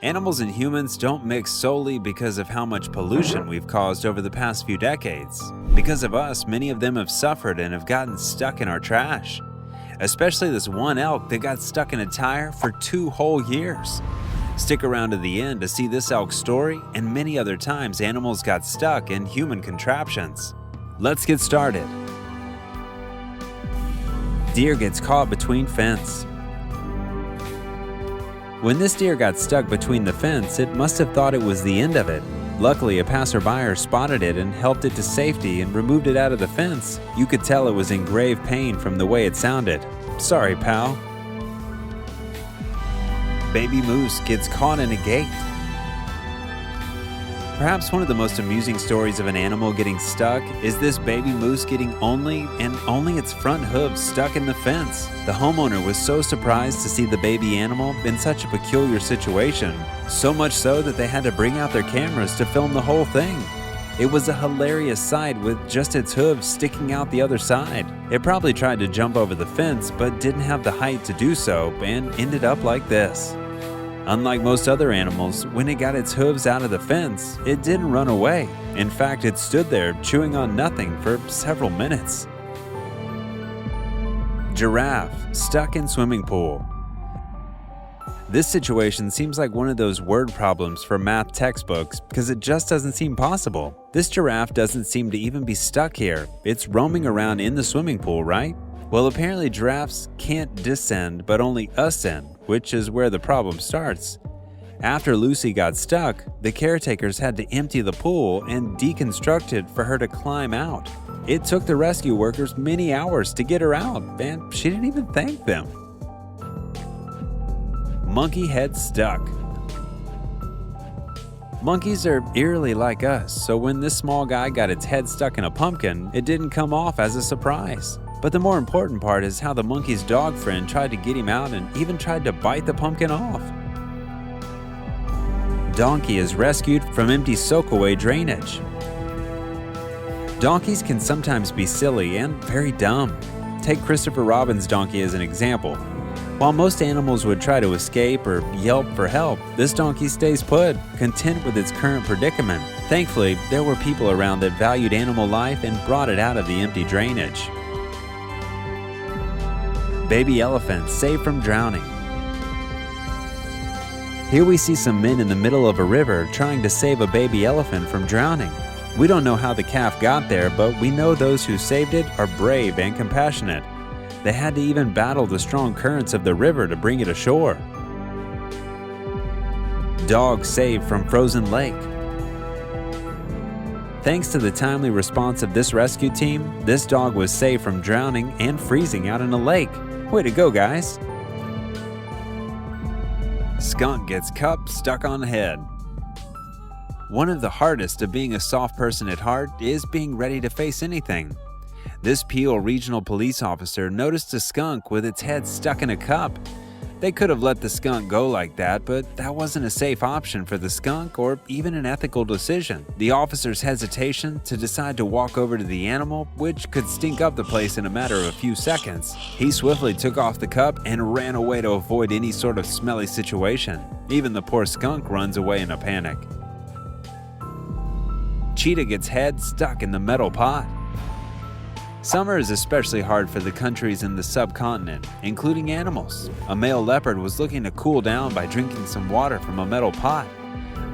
Animals and humans don't mix solely because of how much pollution we've caused over the past few decades. Because of us, many of them have suffered and have gotten stuck in our trash. Especially this one elk that got stuck in a tire for 2 whole years. Stick around to the end to see this elk's story and many other times animals got stuck in human contraptions. Let's get started. Deer gets caught between fence. When this deer got stuck between the fence, it must have thought it was the end of it. Luckily, a passerby spotted it and helped it to safety and removed it out of the fence. You could tell it was in grave pain from the way it sounded. Sorry, pal. Baby moose gets caught in a gate. Perhaps one of the most amusing stories of an animal getting stuck is this baby moose getting only its front hooves stuck in the fence. The homeowner was so surprised to see the baby animal in such a peculiar situation, so much so that they had to bring out their cameras to film the whole thing. It was a hilarious sight with just its hooves sticking out the other side. It probably tried to jump over the fence but didn't have the height to do so and ended up like this. Unlike most other animals, when it got its hooves out of the fence, it didn't run away. In fact, it stood there chewing on nothing for several minutes. Giraffe stuck in swimming pool. This situation seems like one of those word problems for math textbooks because it just doesn't seem possible. This giraffe doesn't seem to even be stuck here. It's roaming around in the swimming pool, right? Well, apparently giraffes can't descend but only ascend, which is where the problem starts. After Lucy got stuck, the caretakers had to empty the pool and deconstruct it for her to climb out. It took the rescue workers many hours to get her out, and she didn't even thank them. Monkey head stuck. Monkeys are eerily like us, so when this small guy got its head stuck in a pumpkin, it didn't come off as a surprise. But the more important part is how the monkey's dog friend tried to get him out and even tried to bite the pumpkin off. Donkey is rescued from empty soakaway drainage. Donkeys can sometimes be silly and very dumb. Take Christopher Robin's donkey as an example. While most animals would try to escape or yelp for help, this donkey stays put, content with its current predicament. Thankfully, there were people around that valued animal life and brought it out of the empty drainage. Baby elephant saved from drowning. Here we see some men in the middle of a river trying to save a baby elephant from drowning. We don't know how the calf got there, but we know those who saved it are brave and compassionate. They had to even battle the strong currents of the river to bring it ashore. Dog saved from frozen lake. Thanks to the timely response of this rescue team, this dog was saved from drowning and freezing out in a lake. Way to go, guys! Skunk gets cup stuck on head. One of the hardest of being a soft person at heart is being ready to face anything. This Peel Regional Police officer noticed a skunk with its head stuck in a cup. They could have let the skunk go like that, but that wasn't a safe option for the skunk or even an ethical decision. The officer's hesitation to decide to walk over to the animal, which could stink up the place in a matter of a few seconds. He swiftly took off the cup and ran away to avoid any sort of smelly situation. Even the poor skunk runs away in a panic. Cheetah gets head stuck in the metal pot. Summer is especially hard for the countries in the subcontinent, including animals. A male leopard was looking to cool down by drinking some water from a metal pot,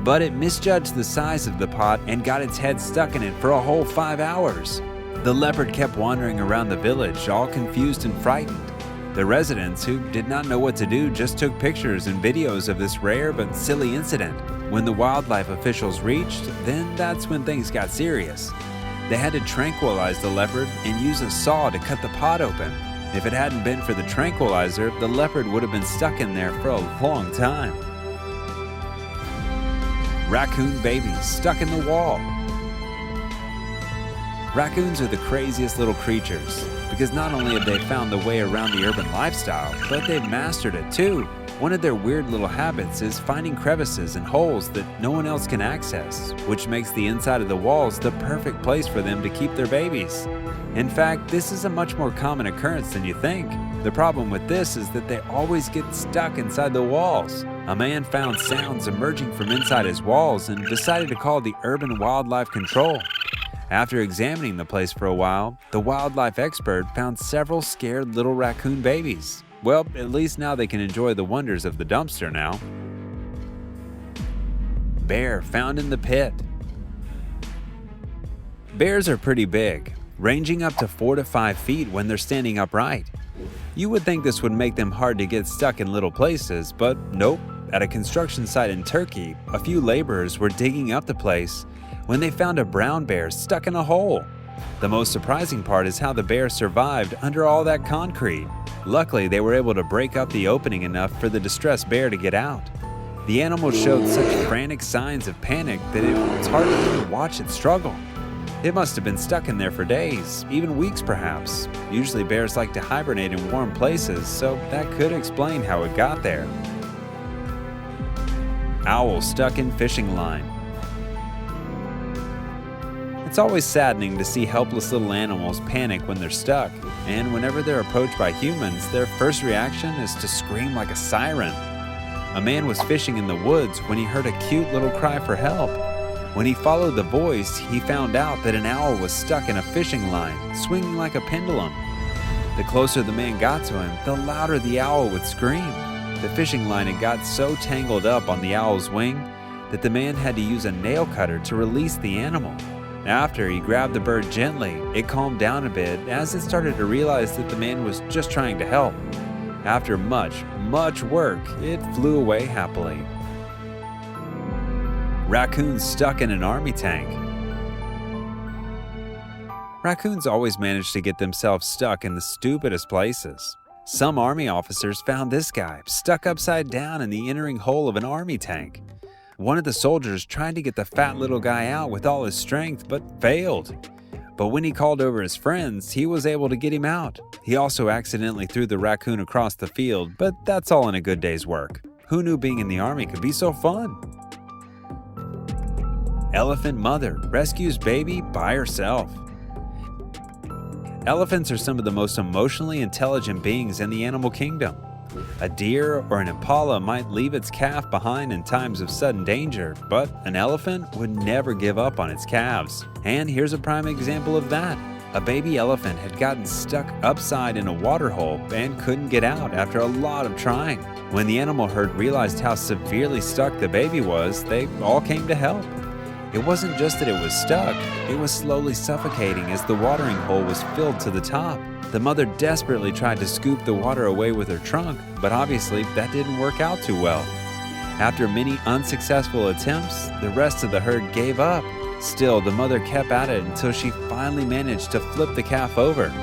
but it misjudged the size of the pot and got its head stuck in it for a whole 5 hours. The leopard kept wandering around the village, all confused and frightened. The residents, who did not know what to do, just took pictures and videos of this rare but silly incident. When the wildlife officials reached, then that's when things got serious. They had to tranquilize the leopard and use a saw to cut the pot open. If it hadn't been for the tranquilizer, the leopard would have been stuck in there for a long time. Raccoon babies stuck in the wall. Raccoons are the craziest little creatures because not only have they found the way around the urban lifestyle, but they've mastered it too. One of their weird little habits is finding crevices and holes that no one else can access, which makes the inside of the walls the perfect place for them to keep their babies. In fact, this is a much more common occurrence than you think. The problem with this is that they always get stuck inside the walls. A man found sounds emerging from inside his walls and decided to call the Urban Wildlife Control. After examining the place for a while, the wildlife expert found several scared little raccoon babies. Well, at least now they can enjoy the wonders of the dumpster now. Bear found in the pit. Bears are pretty big, ranging up to 4 to 5 feet when they're standing upright. You would think this would make them hard to get stuck in little places, but nope. At a construction site in Turkey, a few laborers were digging up the place when they found a brown bear stuck in a hole. The most surprising part is how the bear survived under all that concrete. Luckily, they were able to break up the opening enough for the distressed bear to get out. The animal showed such frantic signs of panic that it was hard to even watch it struggle. It must have been stuck in there for days, even weeks perhaps. Usually bears like to hibernate in warm places, so that could explain how it got there. Owl stuck in fishing line. It's always saddening to see helpless little animals panic when they're stuck, and whenever they're approached by humans, their first reaction is to scream like a siren. A man was fishing in the woods when he heard a cute little cry for help. When he followed the voice, he found out that an owl was stuck in a fishing line, swinging like a pendulum. The closer the man got to him, the louder the owl would scream. The fishing line had got so tangled up on the owl's wing that the man had to use a nail cutter to release the animal. After he grabbed the bird gently, it calmed down a bit as it started to realize that the man was just trying to help. After much work, it flew away happily. Raccoons stuck in an army tank. Raccoons always manage to get themselves stuck in the stupidest places. Some army officers found this guy stuck upside down in the entering hole of an army tank. One of the soldiers tried to get the fat little guy out with all his strength, but failed. But when he called over his friends, he was able to get him out. He also accidentally threw the raccoon across the field, but that's all in a good day's work. Who knew being in the army could be so fun? Elephant mother rescues baby by herself. Elephants are some of the most emotionally intelligent beings in the animal kingdom. A deer or an impala might leave its calf behind in times of sudden danger, but an elephant would never give up on its calves. And here's a prime example of that. A baby elephant had gotten stuck upside in a water hole and couldn't get out after a lot of trying. When the animal herd realized how severely stuck the baby was, they all came to help. It wasn't just that it was stuck, it was slowly suffocating as the watering hole was filled to the top. The mother desperately tried to scoop the water away with her trunk, but obviously that didn't work out too well. After many unsuccessful attempts, the rest of the herd gave up. Still, the mother kept at it until she finally managed to flip the calf over.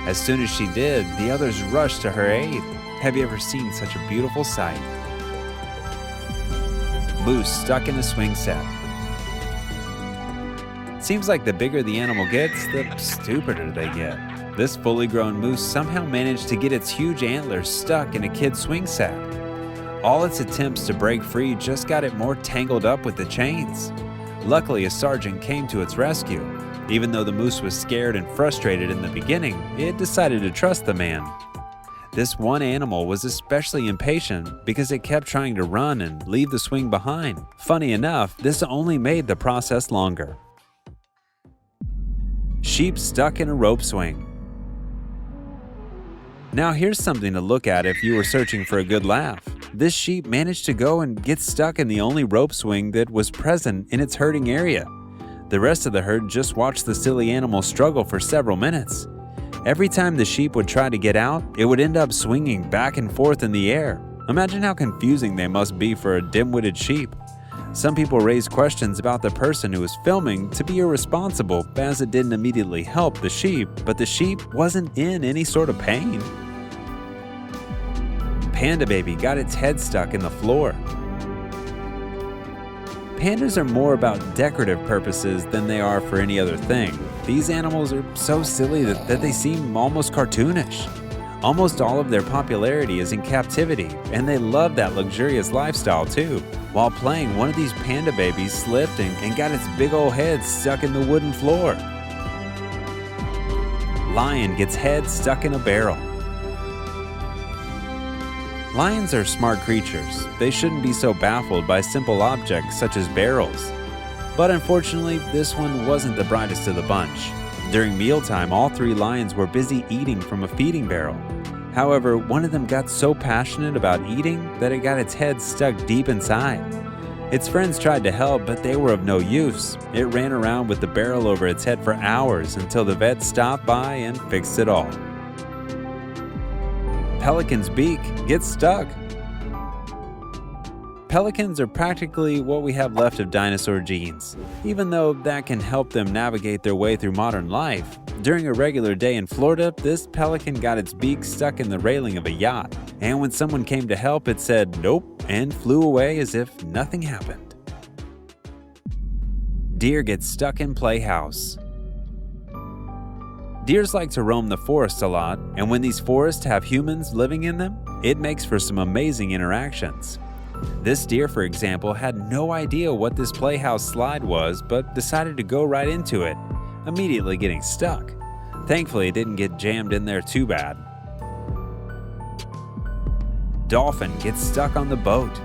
As soon as she did, the others rushed to her aid. Have you ever seen such a beautiful sight? Moose stuck in a swing set. Seems like the bigger the animal gets, the stupider they get. This fully grown moose somehow managed to get its huge antlers stuck in a kid's swing set. All its attempts to break free just got it more tangled up with the chains. Luckily, a sergeant came to its rescue. Even though the moose was scared and frustrated in the beginning, it decided to trust the man. This one animal was especially impatient because it kept trying to run and leave the swing behind. Funny enough, this only made the process longer. Sheep stuck in a rope swing. Now here's something to look at if you were searching for a good laugh. This sheep managed to go and get stuck in the only rope swing that was present in its herding area. The rest of the herd just watched the silly animal struggle for several minutes. Every time the sheep would try to get out, it would end up swinging back and forth in the air. Imagine how confusing they must be for a dim-witted sheep. Some people raised questions about the person who was filming to be irresponsible as it didn't immediately help the sheep, but the sheep wasn't in any sort of pain. Panda baby got its head stuck in the floor. Pandas are more about decorative purposes than they are for any other thing. These animals are so silly that they seem almost cartoonish. Almost all of their popularity is in captivity, and they love that luxurious lifestyle too. While playing, one of these panda babies slipped and got its big old head stuck in the wooden floor. Lion gets head stuck in a barrel. Lions are smart creatures. They shouldn't be so baffled by simple objects such as barrels. But unfortunately, this one wasn't the brightest of the bunch. During mealtime, all 3 lions were busy eating from a feeding barrel. However, one of them got so passionate about eating that it got its head stuck deep inside. Its friends tried to help, but they were of no use. It ran around with the barrel over its head for hours until the vet stopped by and fixed it all. Pelican's beak gets stuck. Pelicans are practically what we have left of dinosaur genes. Even though that can help them navigate their way through modern life, during a regular day in Florida, this pelican got its beak stuck in the railing of a yacht, and when someone came to help, it said nope and flew away as if nothing happened. Deer gets stuck in playhouse. Deers like to roam the forest a lot, and when these forests have humans living in them, it makes for some amazing interactions. This deer, for example, had no idea what this playhouse slide was, but decided to go right into it, immediately getting stuck. Thankfully, it didn't get jammed in there too bad. Dolphin gets stuck on the boat.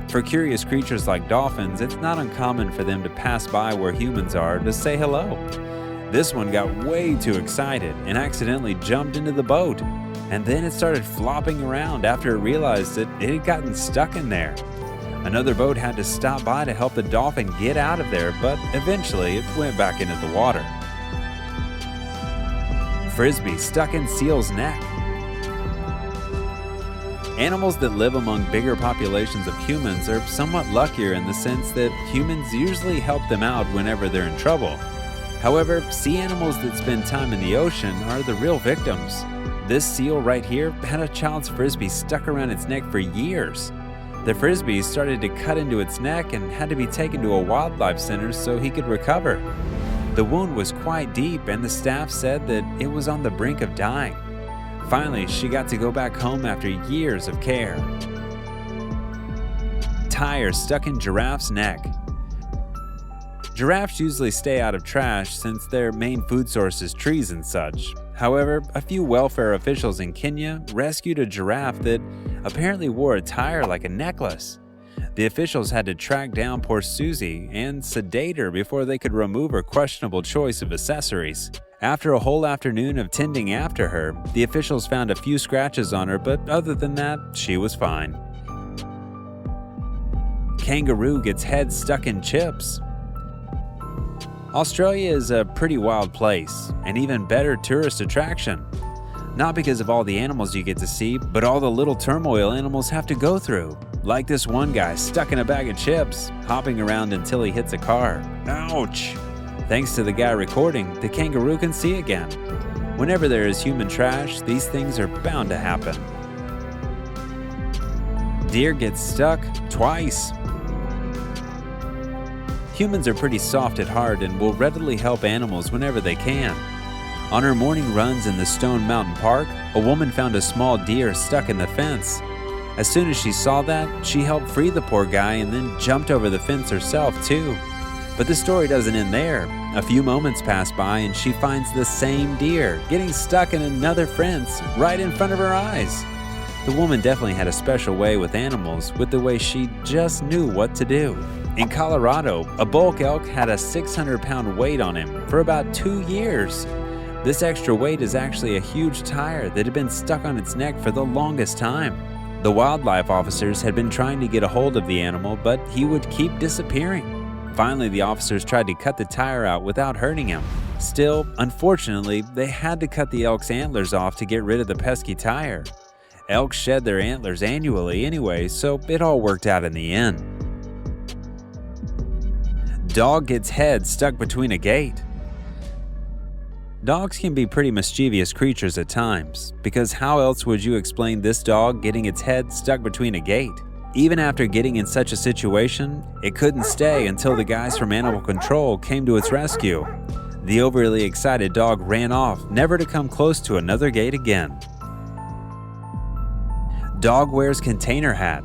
For curious creatures like dolphins, it's not uncommon for them to pass by where humans are to say hello. This one got way too excited and accidentally jumped into the boat, and then it started flopping around after it realized that it had gotten stuck in there. Another boat had to stop by to help the dolphin get out of there, but eventually it went back into the water. Frisbee stuck in seal's neck. Animals that live among bigger populations of humans are somewhat luckier in the sense that humans usually help them out whenever they're in trouble. However, sea animals that spend time in the ocean are the real victims. This seal right here had a child's frisbee stuck around its neck for years. The frisbee started to cut into its neck and had to be taken to a wildlife center so he could recover. The wound was quite deep, and the staff said that it was on the brink of dying. Finally, she got to go back home after years of care. Tire stuck in giraffe's neck. Giraffes usually stay out of trash since their main food source is trees and such. However, a few welfare officials in Kenya rescued a giraffe that apparently wore a tire like a necklace. The officials had to track down poor Susie and sedate her before they could remove her questionable choice of accessories. After a whole afternoon of tending after her, the officials found a few scratches on her, but other than that, she was fine. Kangaroo gets head stuck in chips. Australia is a pretty wild place, an even better tourist attraction. Not because of all the animals you get to see, but all the little turmoil animals have to go through. Like this one guy stuck in a bag of chips, hopping around until he hits a car. Ouch! Thanks to the guy recording, the kangaroo can see again. Whenever there is human trash, these things are bound to happen. Deer gets stuck twice. Humans are pretty soft at heart and will readily help animals whenever they can. On her morning runs in the Stone Mountain Park, a woman found a small deer stuck in the fence. As soon as she saw that, she helped free the poor guy and then jumped over the fence herself too. But the story doesn't end there. A few moments pass by and she finds the same deer getting stuck in another fence right in front of her eyes. The woman definitely had a special way with animals, with the way she just knew what to do. In Colorado, a bulk elk had a 600-pound weight on him for about 2 years. This extra weight is actually a huge tire that had been stuck on its neck for the longest time. The wildlife officers had been trying to get a hold of the animal, but he would keep disappearing. Finally, the officers tried to cut the tire out without hurting him. Still, unfortunately, they had to cut the elk's antlers off to get rid of the pesky tire. Elk shed their antlers annually anyway, so it all worked out in the end. Dog gets head stuck between a gate. Dogs can be pretty mischievous creatures at times, because how else would you explain this dog getting its head stuck between a gate? Even after getting in such a situation, it couldn't stay until the guys from Animal Control came to its rescue. The overly excited dog ran off, never to come close to another gate again. Dog wears container hat.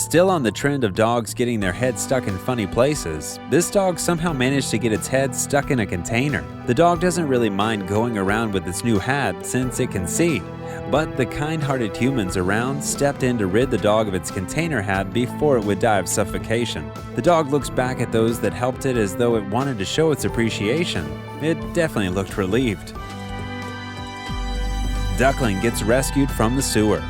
Still on the trend of dogs getting their head stuck in funny places, this dog somehow managed to get its head stuck in a container. The dog doesn't really mind going around with its new hat since it can see, but the kind-hearted humans around stepped in to rid the dog of its container hat before it would die of suffocation. The dog looks back at those that helped it as though it wanted to show its appreciation. It definitely looked relieved. Duckling gets rescued from the sewer.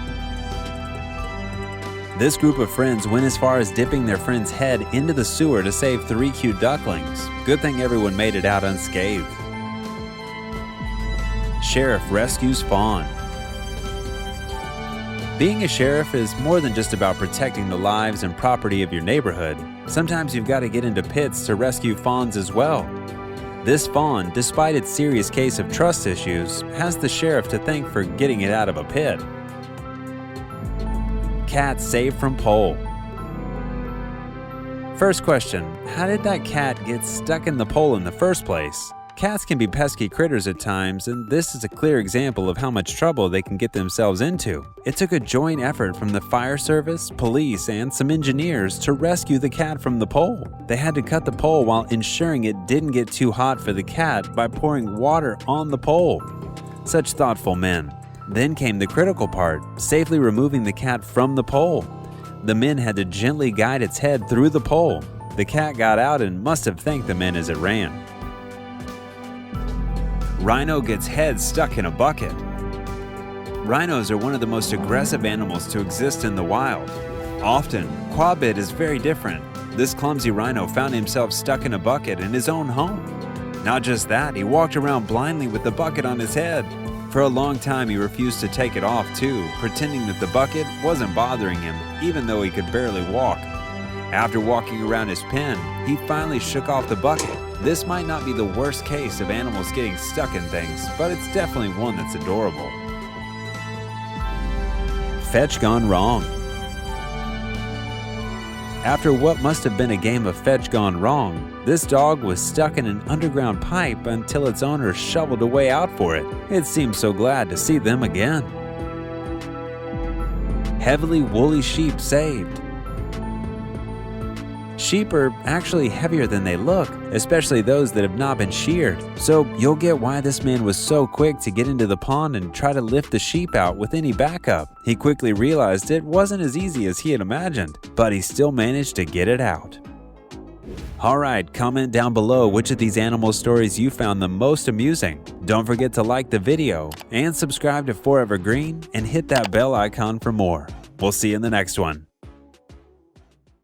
This group of friends went as far as dipping their friend's head into the sewer to save 3 cute ducklings. Good thing everyone made it out unscathed. Sheriff rescues fawn. Being a sheriff is more than just about protecting the lives and property of your neighborhood. Sometimes you've got to get into pits to rescue fawns as well. This fawn, despite its serious case of trust issues, has the sheriff to thank for getting it out of a pit. Cat saved from pole. First question, how did that cat get stuck in the pole in the first place? Cats can be pesky critters at times, and this is a clear example of how much trouble they can get themselves into. It took a joint effort from the fire service, police, and some engineers to rescue the cat from the pole. They had to cut the pole while ensuring it didn't get too hot for the cat by pouring water on the pole. Such thoughtful men. Then came the critical part, safely removing the cat from the pole. The men had to gently guide its head through the pole. The cat got out and must have thanked the men as it ran. Rhino gets head stuck in a bucket. Rhinos are one of the most aggressive animals to exist in the wild. Often, Quabit is very different. This clumsy rhino found himself stuck in a bucket in his own home. Not just that, he walked around blindly with the bucket on his head. For a long time, he refused to take it off too, pretending that the bucket wasn't bothering him, even though he could barely walk. After walking around his pen, he finally shook off the bucket. This might not be the worst case of animals getting stuck in things, but it's definitely one that's adorable. Fetch gone wrong. After what must have been a game of fetch gone wrong, this dog was stuck in an underground pipe until its owner shoveled a way out for it. It seemed so glad to see them again. Heavily woolly sheep saved. Sheep are actually heavier than they look, especially those that have not been sheared. So you'll get why this man was so quick to get into the pond and try to lift the sheep out with any backup. He quickly realized it wasn't as easy as he had imagined, but he still managed to get it out. Alright, comment down below which of these animal stories you found the most amusing. Don't forget to like the video and subscribe to Forever Green and hit that bell icon for more. We'll see you in the next one.